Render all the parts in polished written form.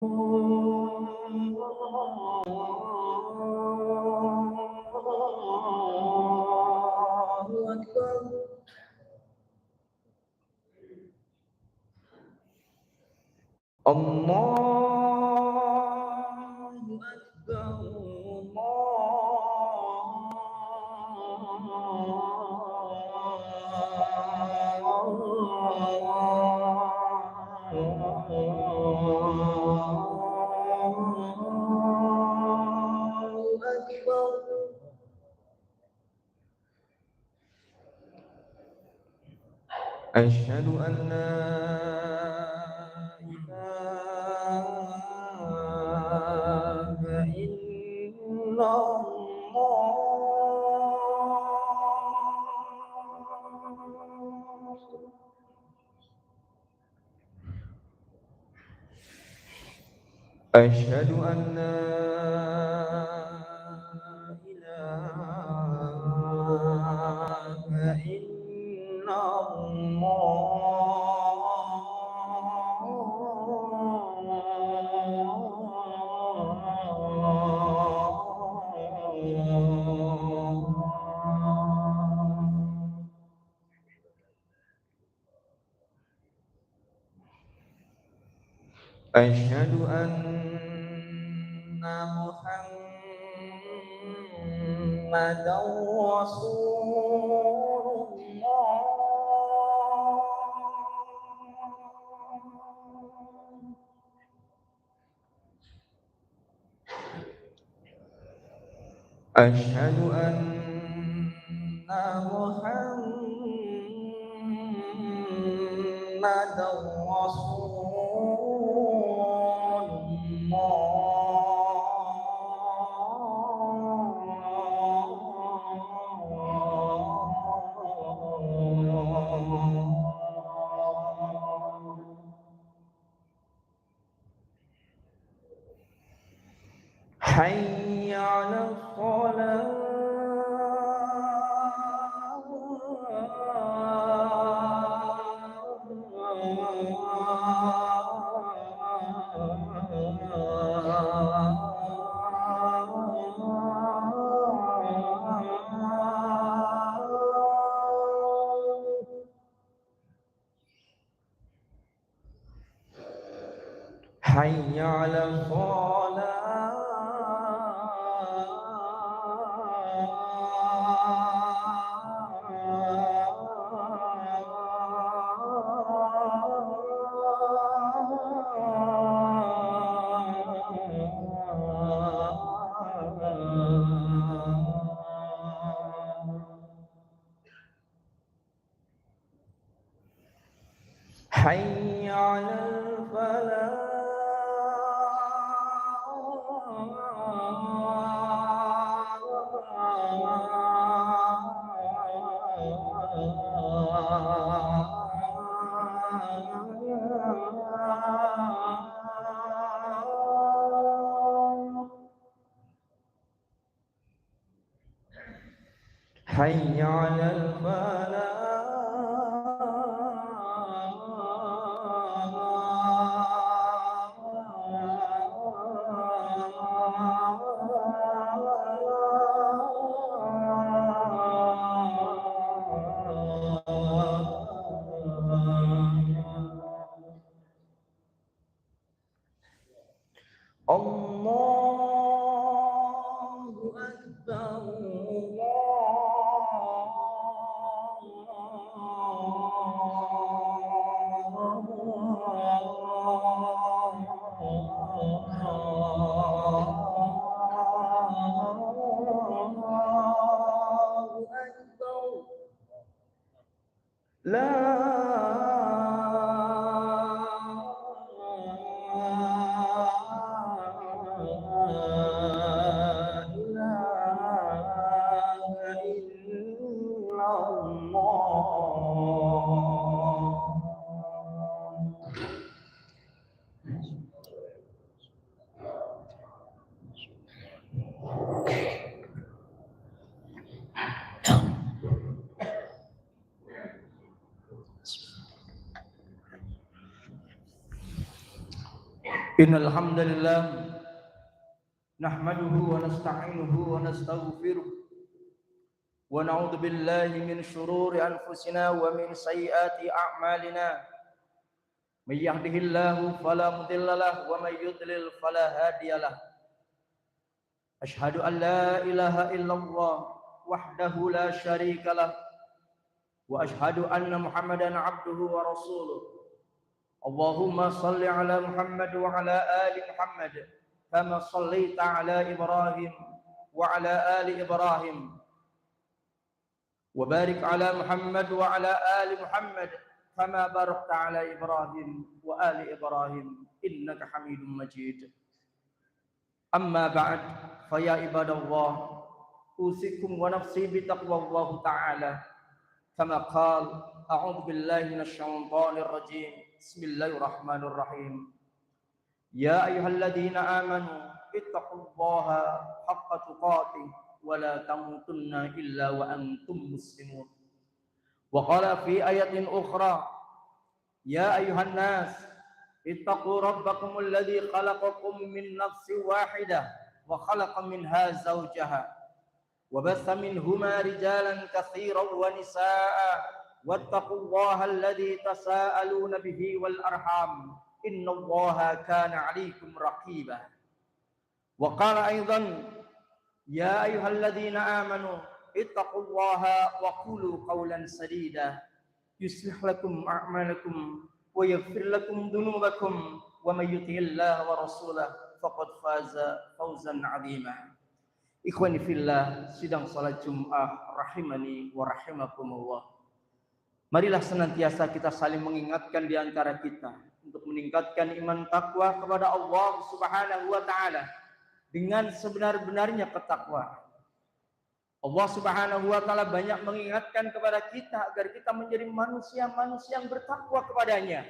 Allahu Akbar, Allahu Akbar. أشهد أن لا إله إلا الله. أشهد أن لا إله إلا الله. أشهد أن محمدا رسول الله. أشهد أن محمدا رسول الله. حي على الصلاة. حي على حي على الفلاح. حي على الفلاح. الله أكبر، الله أكبر. لا إله إلا الله. Innal hamdalillah nahmaduhu wa nasta'inuhu wa nastaghfiruh wa na'udzu billahi min shururi anfusina wa min sayyiati a'malina. May yahdihillahu fala mudilla lahu wa may yudlil fala hadiyalah. Ashhadu an la ilaha illallah wahdahu la syarika lah wa ashhadu anna Muhammadan 'abduhu wa rasuluh. Allahumma salli ala Muhammad wa ala ali Muhammad kama sallaita ala Ibrahim wa ala ali Ibrahim wa barik ala Muhammad wa ala ali Muhammad kama barakta ala Ibrahim wa ali Ibrahim innaka Hamidum Majid. Amma ba'd, fa ya ibadallah usikum wa nafsi bi taqwallah ta'ala kama qala a'udzu billahi minasy syaithanir rajim. Bismillahirrahmanirrahim. Ya ayyuhalladzina amanu ittaqullaha haqqa tuqatih wa la tamutunna illa wa antum muslimun. Wa qala fi ayatin ukhra, ya ayyuhan nas ittaqu rabbakumul ladzi khalaqakum min nafsin wahidah wa khalaqa minha zawjaha wa batha minhuma rijalan katsiran wa nisaa'a wattaqullaha alladzi tasaaluna bihi wal arham innallaha kana 'alaikum raqiba. Wa qala aidan ya ayyuhalladzina amanu ittaqullaha wa qulu qawlan sadida yuslih lakum a'malakum wa yaghfir lakum dhunubakum wa may yuti'illaha wa rasulahu faqad faza fawzan 'azima. Ikhwani fillah, sidang salat Jumat rahimani wa rahimakumullah. Marilah senantiasa kita saling mengingatkan di antara kita untuk meningkatkan iman takwa kepada Allah Subhanahu wa taala dengan sebenar-benarnya ketakwaan. Allah Subhanahu wa taala banyak mengingatkan kepada kita agar kita menjadi manusia-manusia yang bertakwa kepadanya.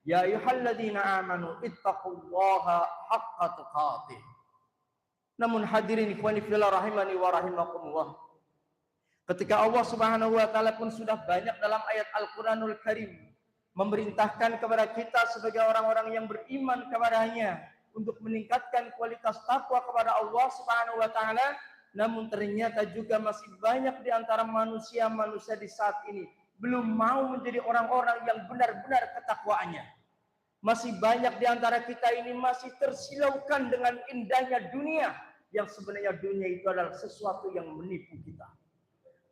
Ya ayyuhalladzina amanu ittaqullaha haqqa tuqatih. Namun hadirin ikhwani fillah rahimani wa rahimakumullah, ketika Allah Subhanahu wa taala pun sudah banyak dalam ayat Al-Qur'anul Karim memerintahkan kepada kita sebagai orang-orang yang beriman kepadanya untuk meningkatkan kualitas takwa kepada Allah Subhanahu wa taala, namun ternyata juga masih banyak di antara manusia-manusia di saat ini belum mau menjadi orang-orang yang benar-benar ketakwaannya. Masih banyak di antara kita ini masih tersilaukan dengan indahnya dunia, yang sebenarnya dunia itu adalah sesuatu yang menipu kita.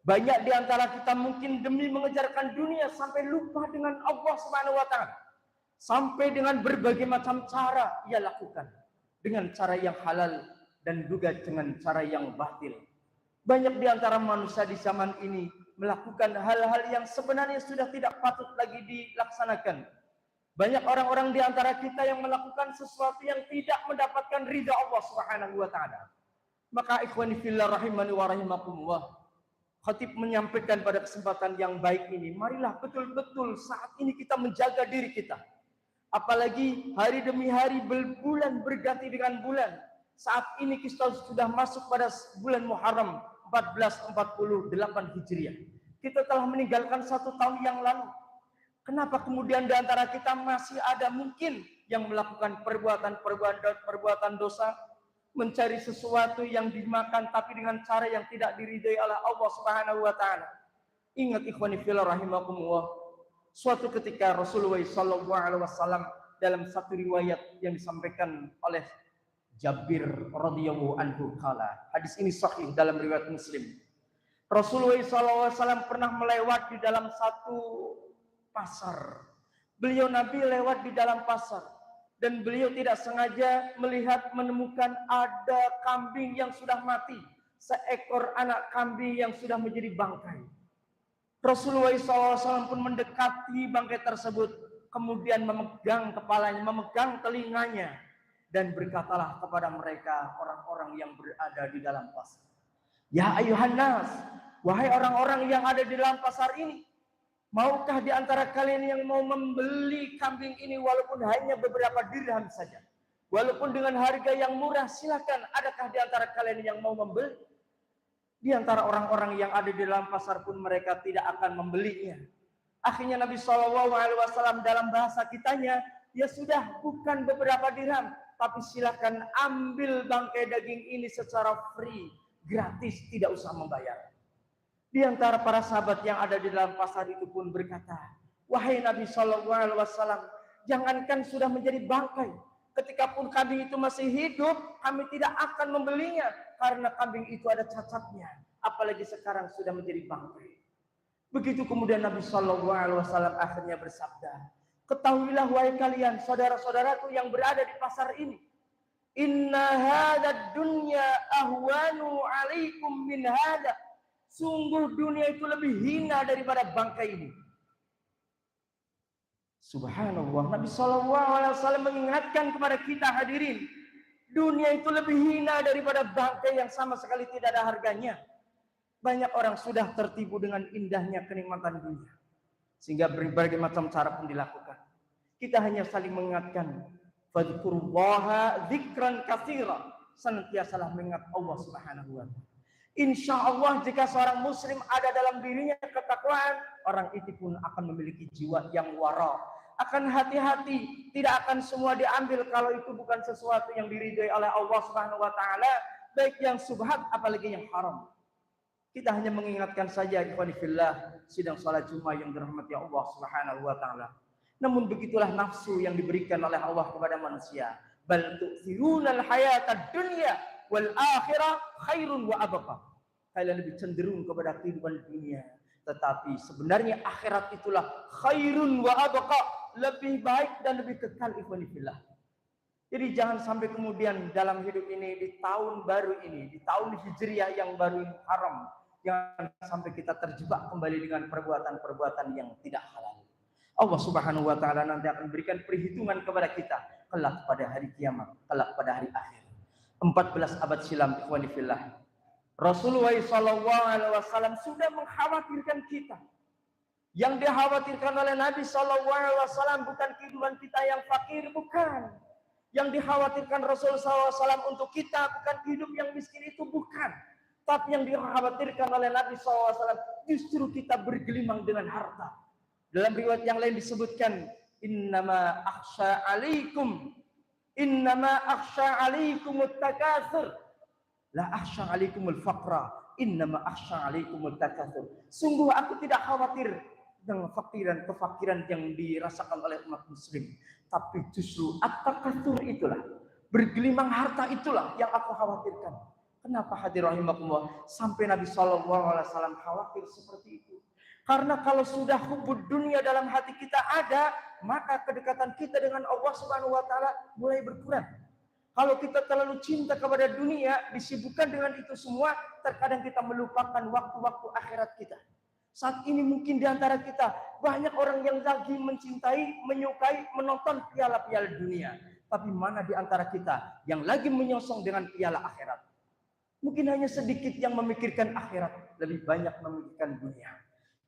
Banyak di antara kita mungkin demi mengejarkan dunia sampai lupa dengan Allah Subhanahu wa taala. Sampai dengan berbagai macam cara ia lakukan, dengan cara yang halal dan juga dengan cara yang batil. Banyak di antara manusia di zaman ini melakukan hal-hal yang sebenarnya sudah tidak patut lagi dilaksanakan. Banyak orang-orang di antara kita yang melakukan sesuatu yang tidak mendapatkan ridha Allah Subhanahu wa taala. Maka ikhwani fillah rahimani wa rahimakumullah, khatib menyampaikan pada kesempatan yang baik ini, marilah betul-betul saat ini kita menjaga diri kita. Apalagi hari demi hari, bulan berganti dengan bulan. Saat ini kita sudah masuk pada bulan Muharram 1448 Hijriah. Kita telah meninggalkan 1 tahun yang lalu. Kenapa kemudian di antara kita masih ada mungkin yang melakukan perbuatan dosa, mencari sesuatu yang dimakan tapi dengan cara yang tidak diridhai oleh Allah Subhanahu wa taala? Ingat ikhwani fillah rahimakumullah, suatu ketika Rasulullah sallallahu alaihi wasallam dalam satu riwayat yang disampaikan oleh Jabir radhiyallahu anhu qala, hadis ini sahih dalam riwayat Muslim. Rasulullah sallallahu alaihi wasallam pernah melewat di dalam satu pasar. Beliau Nabi lewat di dalam pasar dan beliau tidak sengaja menemukan ada kambing yang sudah mati, seekor anak kambing yang sudah menjadi bangkai. Rasulullah SAW pun mendekati bangkai tersebut, kemudian memegang kepalanya, memegang telinganya, dan berkatalah kepada mereka, orang-orang yang berada di dalam pasar, ya ayuhan nas, wahai orang-orang yang ada di dalam pasar ini, maukah di antara kalian yang mau membeli kambing ini walaupun hanya beberapa dirham saja, walaupun dengan harga yang murah, silakan. Adakah di antara kalian yang mau membeli? Di antara orang-orang yang ada di dalam pasar pun mereka tidak akan membelinya. Akhirnya Nabi SAW dalam bahasa kitanya ya sudah, bukan beberapa dirham, tapi silakan ambil bangkai daging ini secara free, gratis, tidak usah membayar. Di antara para sahabat yang ada di dalam pasar itu pun berkata, wahai Nabi Shallallahu Alaihi Wasallam, jangankan sudah menjadi bangkai, ketika pun kambing itu masih hidup, kami tidak akan membelinya karena kambing itu ada cacatnya. Apalagi sekarang sudah menjadi bangkai. Begitu kemudian Nabi Shallallahu Alaihi Wasallam akhirnya bersabda, ketahuilah wahai kalian, saudara-saudaraku yang berada di pasar ini, inna hadad dunya ahwanu alaikum min hada. Sungguh dunia itu lebih hina daripada bangkai ini. Subhanallah, Nabi SAW mengingatkan kepada kita hadirin, dunia itu lebih hina daripada bangkai yang sama sekali tidak ada harganya. Banyak orang sudah tertipu dengan indahnya kenikmatan dunia, sehingga berbagai macam cara pun dilakukan. Kita hanya saling mengingatkan, fadhkurullaha dzikran katsira, senantiasalah mengingat Allah Subhanahu wa taala. Insya Allah jika seorang muslim ada dalam dirinya ketakwaan, orang itu pun akan memiliki jiwa yang wara. Akan hati-hati, tidak akan semua diambil kalau itu bukan sesuatu yang diridhai oleh Allah Subhanahu wa taala, baik yang subhat apalagi yang haram. Kita hanya mengingatkan saja ikhwani fillah, sidang salat Jumat yang dirahmati Allah Subhanahu wa taala. Namun begitulah nafsu yang diberikan oleh Allah kepada manusia. Bal tu'thirunal hayatad dunya wal akhirah khairun wa abqa. Kalian lebih cenderung kepada kehidupan dunia, tetapi sebenarnya akhirat itulah khairun wa abqa, lebih baik dan lebih kekal ikhwani fillah. Jadi jangan sampai kemudian dalam hidup ini, di tahun baru ini, di tahun Hijriah yang baru ini haram, jangan sampai kita terjebak kembali dengan perbuatan-perbuatan yang tidak halal. Allah Subhanahu wa taala nanti akan berikan perhitungan kepada kita kelak pada hari kiamat, kelak pada hari akhir. 14 abad silam ikhwani fillah, Rasulullah sallallahu alaihi wasallam sudah mengkhawatirkan kita. Yang dikhawatirkan oleh Nabi sallallahu alaihi wasallam bukan kehidupan kita yang fakir, bukan. Yang dikhawatirkan Rasulullah SAW untuk kita bukan hidup yang miskin itu, bukan. Tapi yang dikhawatirkan oleh Nabi SAW justru kita bergelimang dengan harta. Dalam riwayat yang lain disebutkan, innama akhsha alaikumut takatsur, la akhsha alaikumul faqra, innama akhsha alaikumut takatsur. Sungguh aku tidak khawatir dengan kefakiran yang dirasakan oleh umat muslim, tapi justru at-takatsur itulah, bergelimang harta itulah yang aku khawatirkan. Kenapa hadirin rahimakumullah sampai Nabi sallallahu alaihi wasallam khawatir seperti itu? Karena kalau sudah hubud dunia dalam hati kita ada, maka kedekatan kita dengan Allah Subhanahu wa taala mulai berkurang. Kalau kita terlalu cinta kepada dunia, disibukkan dengan itu semua, terkadang kita melupakan waktu-waktu akhirat kita. Saat ini mungkin di antara kita banyak orang yang lagi mencintai, menyukai, menonton piala-piala dunia. Tapi mana di antara kita yang lagi menyongsong dengan piala akhirat? Mungkin hanya sedikit yang memikirkan akhirat, lebih banyak memikirkan dunia.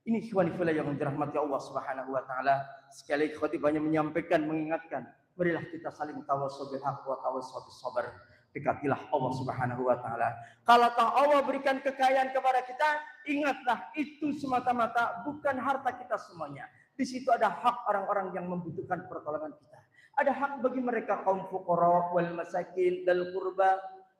Ini ikhwan fillah yang dirahmati Allah Subhanahu wa taala. Sekali lagi khotib banyak menyampaikan, mengingatkan, marilah kita saling tawassul bil haqq wa tawassul bis sabr. Dekatilah Allah Subhanahu wa taala. Kalau Allah berikan kekayaan kepada kita, ingatlah itu semata-mata bukan harta kita semuanya. Di situ ada hak orang-orang yang membutuhkan pertolongan kita. Ada hak bagi mereka kaum fuqara wal masakin dal qurba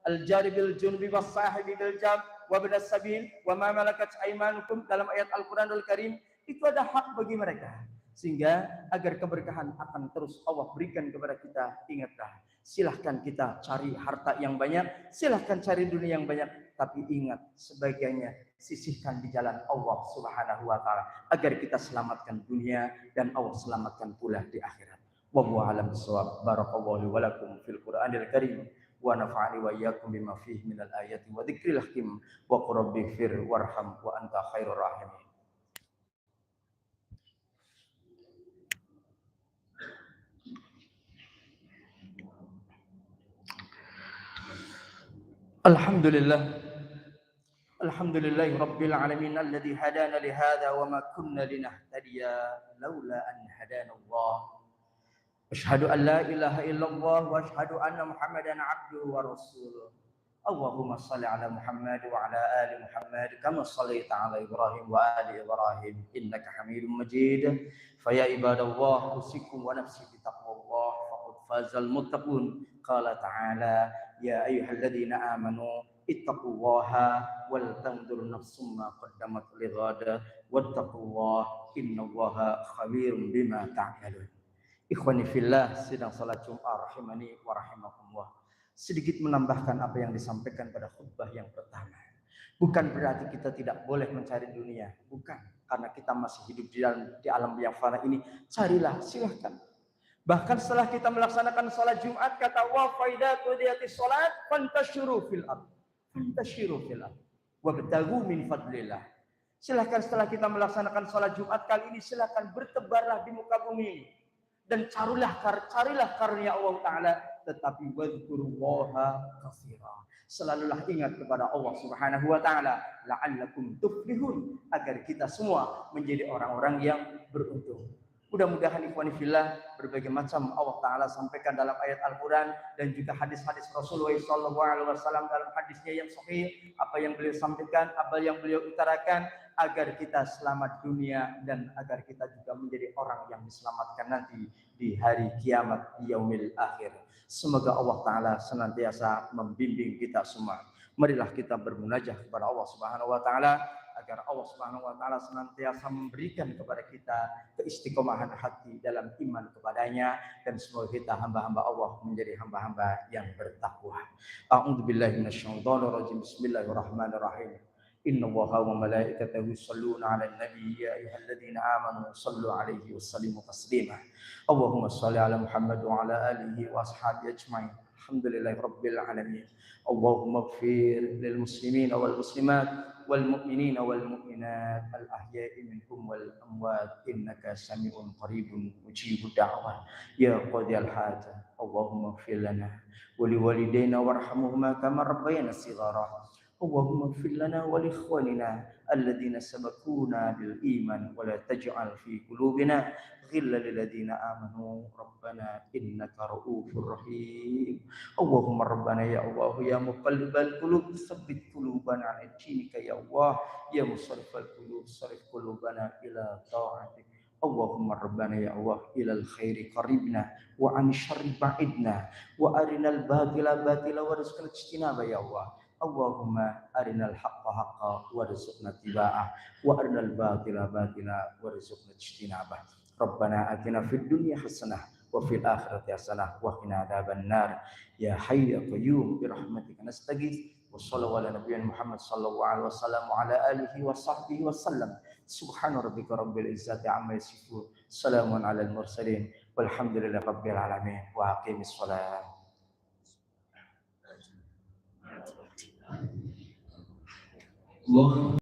al jari bil junubi was sahibi bil jam wa binas sabil wa ma malakat aymanukum, dalam ayat Al-Qur'anul Karim. Itu ada hak bagi mereka, sehingga agar keberkahan akan terus Allah berikan kepada kita. Ingatlah, silahkan kita cari harta yang banyak, silahkan cari dunia yang banyak, tapi ingat sebagiannya sisihkan di jalan Allah Subhanahu wa taala agar kita selamatkan dunia dan Allah selamatkan pula di akhirat. Wallahu a'lam bishawab. Barakallahu wa lakum fil Qur'anil Karim wa nafa'ani wa iyyakum bima fihi minal ayati wa dzikril hakim wa qur rabbighfir warham wa anta khairur rahimin. Alhamdulillah rabbil alamin alladzi hadana li hadza wa ma kunna linahtadiya laula an hadana Allah. Asyhadu an la ilaha illallah wa asyhadu anna Muhammadan abduhu wa rasuluh. Allahumma salli ala Muhammad wa ala ali Muhammad kama sallaita ala Ibrahim wa ali Ibrahim innaka Hamidum Majid. Fa ya ibadallah usikum wa nafsi bi taqwallah faqad fazal muttaqun. Qala ta'ala ya ayyuhalladzina amanu ittaqullaha wal tanzur nafsum ma qaddamat lighada wattaqullaha innallaha khabirum bima ta'malun. Ikhwani fillah, sidang salat Jumat rahimani wa rahimakumullah. Sedikit menambahkan apa yang disampaikan pada khutbah yang pertama. Bukan berarti kita tidak boleh mencari dunia, bukan. Karena kita masih hidup di alam yang fana ini, carilah, silahkan. Bahkan setelah kita melaksanakan salat Jumat, kata wa faida qudiyatis salat fantashiru fil ard. Fantashiru fil ard. Wabtaghu min fadlillah. Silahkan setelah kita melaksanakan salat Jumat kali ini, silahkan bertebarlah di muka bumi ini. Dan carilah karunia Allah Ta'ala, tetapi wadhkurullaha katsira. Selalulah ingat kepada Allah Subhanahu wa Ta'ala, la'allakum tuflihun, agar kita semua menjadi orang-orang yang beruntung. Mudah-mudahan ikhwani fillah, berbagai macam Allah Ta'ala sampaikan dalam ayat Al-Quran dan juga hadis-hadis Rasulullah SAW dalam hadisnya yang sahih, apa yang beliau sampaikan, apa yang beliau utarakan, agar kita selamat dunia dan agar kita juga menjadi orang yang diselamatkan nanti di hari kiamat, di yaumil akhir. Semoga Allah Ta'ala senantiasa membimbing kita semua. Marilah kita bermunajah kepada Allah Subhanahu wa Ta'ala, agar Allah Subhanahu wa Ta'ala senantiasa memberikan kepada kita keistiqomahan hati dalam iman kepadanya, dan semoga kita hamba-hamba Allah menjadi hamba-hamba yang bertakwa. A'udzubillahi minasyaitonir rajim. Bismillahirrahmanirrahim. Innallaha wa malaikatahu yusholluna 'alan nabi ya ayyuhalladzina amanu shallu 'alaihi wa sallimu taslima. Allahumma shalli 'ala Muhammad wa 'ala alihi wa ashabihi ajmain. Alhamdulillahirabbil alamin. Allahumma ighfir lil muslimin wal muslimat والمؤمنين والمؤمنات الأحياء منهم والأموات إنك سميع قريب مجيب الدعوة يا قاضي الحاجة. اللهم اغفر لنا ولوالدينا وارحمهما كما ربيانا صغارا. اللهم اغفر لنا ولإخواننا الذين سبقونا بالإيمان ولا تجعل في قلوبنا غلا للذين آمنوا ربنا إنك رؤوف رحيم. اللهم ربنا يا الله يا مقلب القلوب ثبت قلوبنا على دينك يا الله يا مصرف القلوب صرف قلوبنا إلى طاعتك. اللهم ربنا يا الله إلى الخير قربنا وعن الشر بعدنا وأرنا الباطل باطلا وارزقنا اجتنابه يا الله. اللهم أرنا الحق حقا وارزقنا اتباعه وأرنا الباطل باطلا وارزقنا اجتنابه. ربنا آتنا في الدنيا حسنة وفي الآخرة حسنة وقنا عذاب النار. يا حي يا قيوم برحمتك نستغيث. وصلى على نبينا محمد صلى الله عليه وسلم وعلى آله وصحبه وسلم. سبحان ربك رب العزة عما يصفون. سلام على المرسلين والحمد لله رب العالمين. وأقيم الصلاة.